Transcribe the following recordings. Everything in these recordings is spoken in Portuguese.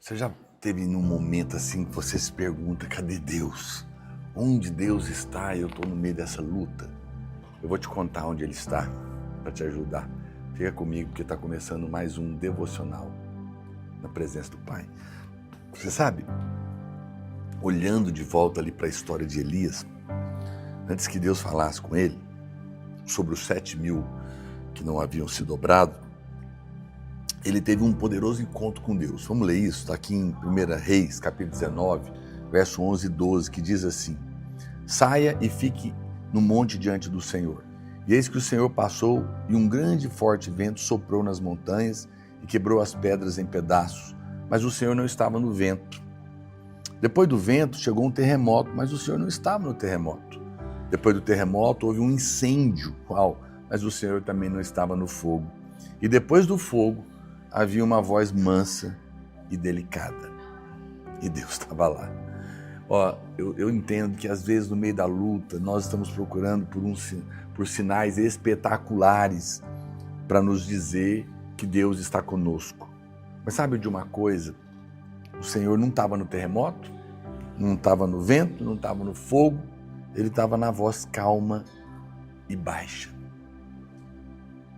Você já teve num momento assim que você se pergunta, cadê Deus? Onde Deus está? Eu estou no meio dessa luta. Eu vou te contar onde Ele está para te ajudar. Fica comigo porque está começando mais um devocional na presença do Pai. Você sabe, olhando de volta ali para a história de Elias, antes que Deus falasse com ele sobre os 7.000 que não haviam se dobrado, ele teve um poderoso encontro com Deus. Vamos ler isso, está aqui em 1 Reis, capítulo 19, verso 11 e 12, que diz assim: saia e fique no monte diante do Senhor. E eis que o Senhor passou, e um grande e forte vento soprou nas montanhas e quebrou as pedras em pedaços, mas o Senhor não estava no vento. Depois do vento chegou um terremoto, mas o Senhor não estava no terremoto. Depois do terremoto houve um incêndio, mas o Senhor também não estava no fogo. E depois do fogo havia uma voz mansa e delicada. E Deus estava lá. Eu entendo que às vezes no meio da luta nós estamos procurando por sinais espetaculares para nos dizer que Deus está conosco. Mas sabe de uma coisa? O Senhor não estava no terremoto, não estava no vento, não estava no fogo, Ele estava na voz calma e baixa.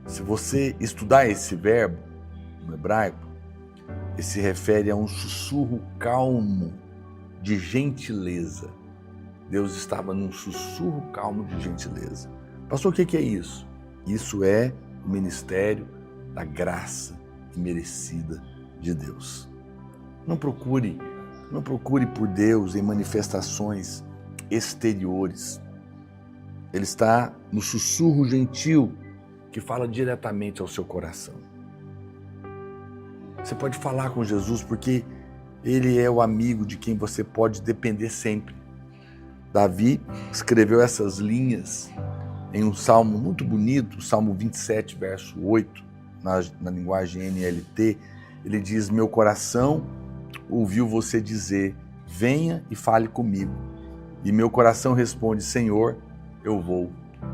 Se você estudar esse verbo no hebraico, ele se refere a um sussurro calmo de gentileza. Deus estava num sussurro calmo de gentileza. Pastor, o que é isso? Isso é o ministério da graça imerecida de Deus. Não procure por Deus em manifestações exteriores. Ele está no sussurro gentil que fala diretamente ao seu coração. Você pode falar com Jesus porque Ele é o amigo de quem você pode depender sempre. Davi escreveu essas linhas em um salmo muito bonito, o Salmo 27, verso 8, na linguagem NLT. Ele diz: meu coração ouviu você dizer, venha e fale comigo. E meu coração responde, Senhor, eu vou.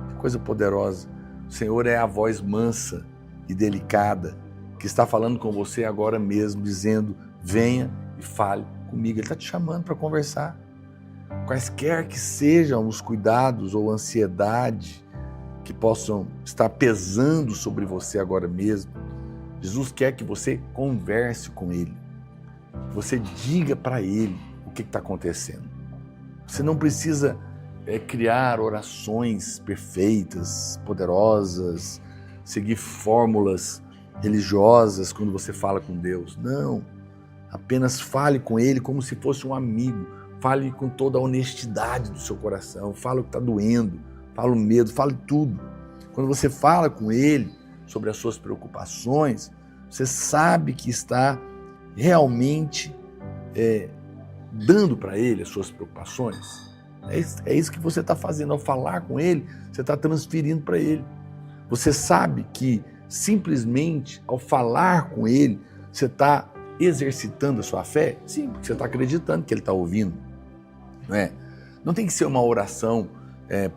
Que coisa poderosa. O Senhor é a voz mansa e delicada que está falando com você agora mesmo, dizendo, venha e fale comigo. Ele está te chamando para conversar. Quaisquer que sejam os cuidados ou ansiedade que possam estar pesando sobre você agora mesmo, Jesus quer que você converse com Ele. Você diga para Ele o que está acontecendo. Você não precisa criar orações perfeitas, poderosas, seguir fórmulas religiosas quando você fala com Deus. Não. Apenas fale com Ele como se fosse um amigo. Fale com toda a honestidade do seu coração. Fale o que está doendo. Fale o medo. Fale tudo. Quando você fala com Ele sobre as suas preocupações, você sabe que está realmente dando para Ele as suas preocupações. É isso que você está fazendo. Ao falar com Ele, você está transferindo para Ele. Você sabe que simplesmente ao falar com Ele, você está exercitando a sua fé? Sim, porque você está acreditando que Ele está ouvindo. Não é? Não tem que ser uma oração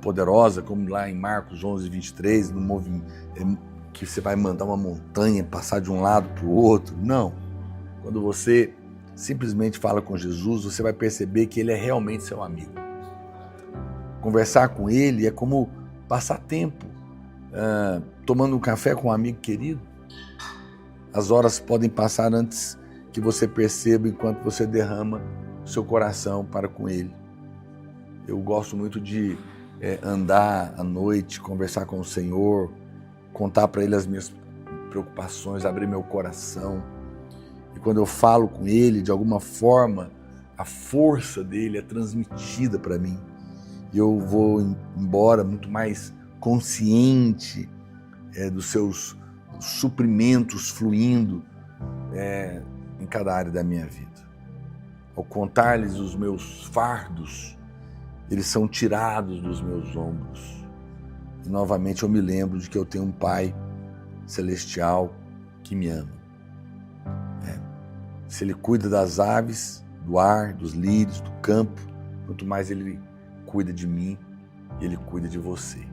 poderosa, como lá em Marcos 11, 23, que você vai mandar uma montanha passar de um lado para o outro. Não. Quando você simplesmente fala com Jesus, você vai perceber que Ele é realmente seu amigo. Conversar com Ele é como passar tempo tomando um café com um amigo querido. As horas podem passar antes que você perceba enquanto você derrama o seu coração para com Ele. Eu gosto muito de andar à noite, conversar com o Senhor, contar para Ele as minhas preocupações, abrir meu coração. E quando eu falo com Ele, de alguma forma, a força dEle é transmitida para mim. E eu vou embora muito mais consciente dos seus suprimentos fluindo em cada área da minha vida. Ao contar-lhes os meus fardos, eles são tirados dos meus ombros. E novamente eu me lembro de que eu tenho um Pai celestial que me ama. Se Ele cuida das aves, do ar, dos lírios, do campo, quanto mais Ele cuida de mim, Ele cuida de você.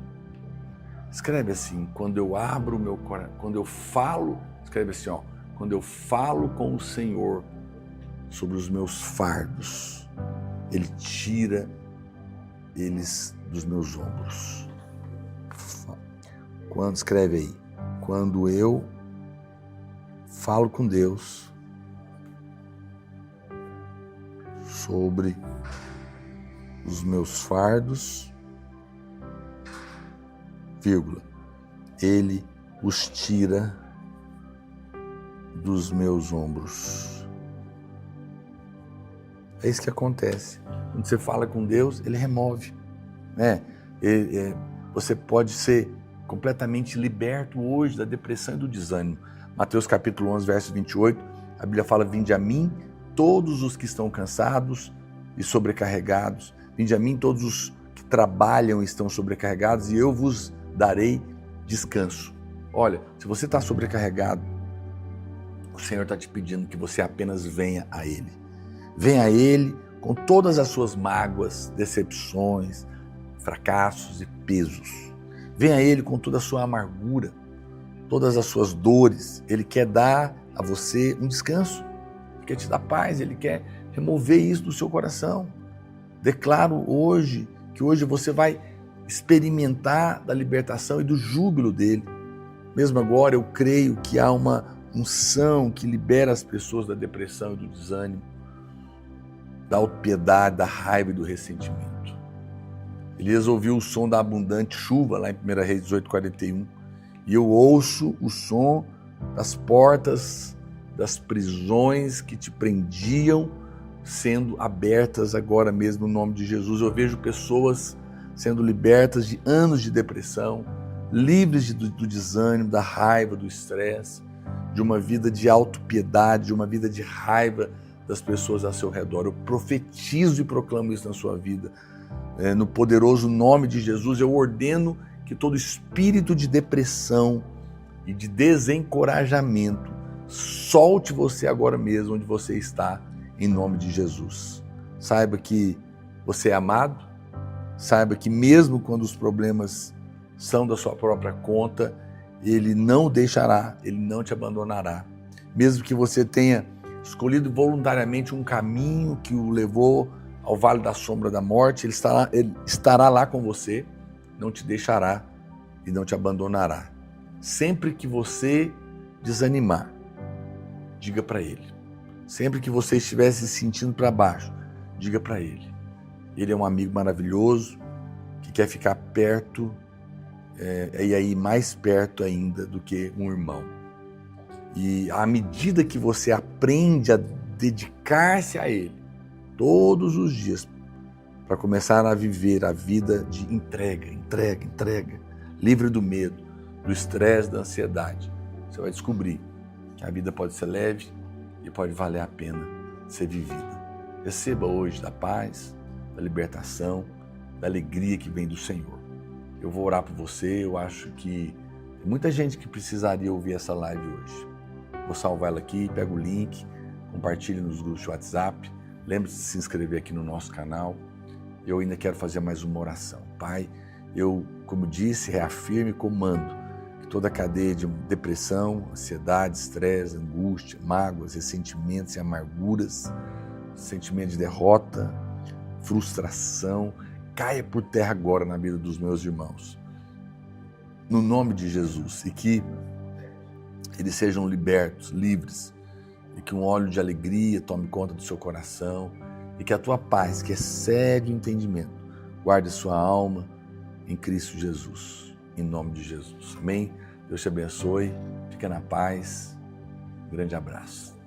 Escreve assim, quando eu abro o meu coração, quando eu falo, escreve assim, quando eu falo com o Senhor, sobre os meus fardos. Ele tira eles dos meus ombros. Quando escreve aí, quando eu falo com Deus sobre os meus fardos, vírgula, Ele os tira dos meus ombros. É isso que acontece. Quando você fala com Deus, Ele remove, né? Você pode ser completamente liberto hoje da depressão e do desânimo. Mateus capítulo 11, verso 28, a Bíblia fala: vinde a mim todos os que estão cansados e sobrecarregados, vinde a mim todos os que trabalham e estão sobrecarregados, e eu vos darei descanso. Olha, se você está sobrecarregado, o Senhor está te pedindo que você apenas venha a Ele. Venha a Ele com todas as suas mágoas, decepções, fracassos e pesos. Venha a Ele com toda a sua amargura, todas as suas dores. Ele quer dar a você um descanso, Ele quer te dar paz, Ele quer remover isso do seu coração. Declaro hoje que hoje você vai experimentar da libertação e do júbilo dele. Mesmo agora eu creio que há uma unção que libera as pessoas da depressão e do desânimo, da autopiedade, da raiva e do ressentimento. Elias ouviu o som da abundante chuva lá em 1 Reis 18:41, e eu ouço o som das portas das prisões que te prendiam sendo abertas agora mesmo no nome de Jesus. Eu vejo pessoas sendo libertas de anos de depressão, livres do desânimo, da raiva, do estresse, de uma vida de autopiedade, de uma vida de raiva das pessoas ao seu redor. Eu profetizo e proclamo isso na sua vida. No poderoso nome de Jesus, eu ordeno que todo espírito de depressão e de desencorajamento solte você agora mesmo onde você está, em nome de Jesus. Saiba que você é amado, saiba que mesmo quando os problemas são da sua própria conta, Ele não o deixará, Ele não te abandonará. Mesmo que você tenha escolhido voluntariamente um caminho que o levou ao vale da sombra da morte, Ele estará lá com você, não te deixará e não te abandonará. Sempre que você desanimar, diga para Ele. Sempre que você estiver se sentindo para baixo, diga para Ele. Ele é um amigo maravilhoso que quer ficar perto, e aí mais perto ainda do que um irmão. E à medida que você aprende a dedicar-se a Ele todos os dias, para começar a viver a vida de entrega, livre do medo, do estresse, da ansiedade, você vai descobrir que a vida pode ser leve e pode valer a pena ser vivida. Receba hoje da paz, da libertação, da alegria que vem do Senhor. Eu vou orar por você, eu acho que tem muita gente que precisaria ouvir essa live hoje. Vou salvar ela aqui, pega o link, compartilhe nos grupos de WhatsApp, lembre-se de se inscrever aqui no nosso canal. Eu ainda quero fazer mais uma oração. Pai, eu, como disse, reafirmo e comando que toda a cadeia de depressão, ansiedade, estresse, angústia, mágoas, ressentimentos e amarguras, sentimento de derrota, frustração, caia por terra agora na vida dos meus irmãos. No nome de Jesus. E que eles sejam libertos, livres. E que um óleo de alegria tome conta do seu coração. E que a tua paz, que excede o entendimento, guarde sua alma em Cristo Jesus. Em nome de Jesus. Amém? Deus te abençoe. Fica na paz. Um grande abraço.